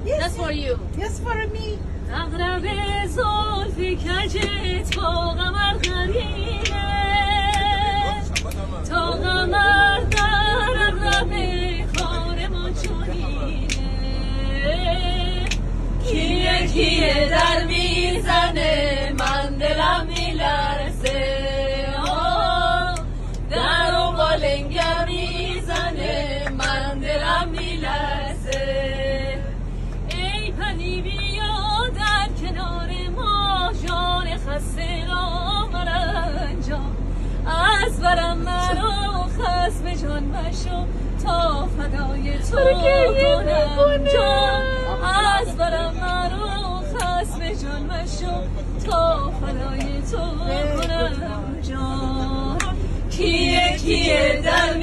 Yes. That's for you. Yes, for me. اغرب زلفی کج تا قمر قرینه تا قمر در اغرب خار ما چونینه کیه کیه در میزنه من دلم میلرزه در و بالنگر میزنه من دلم میلرزه ای پنی بیا در کنار ما جان خسته را مرنجان از برم مرا خسم جان مشو تا فدای تو کنم جان از برم مرا خسم جان مشو تا فدای تو کنم جان کیه کیه در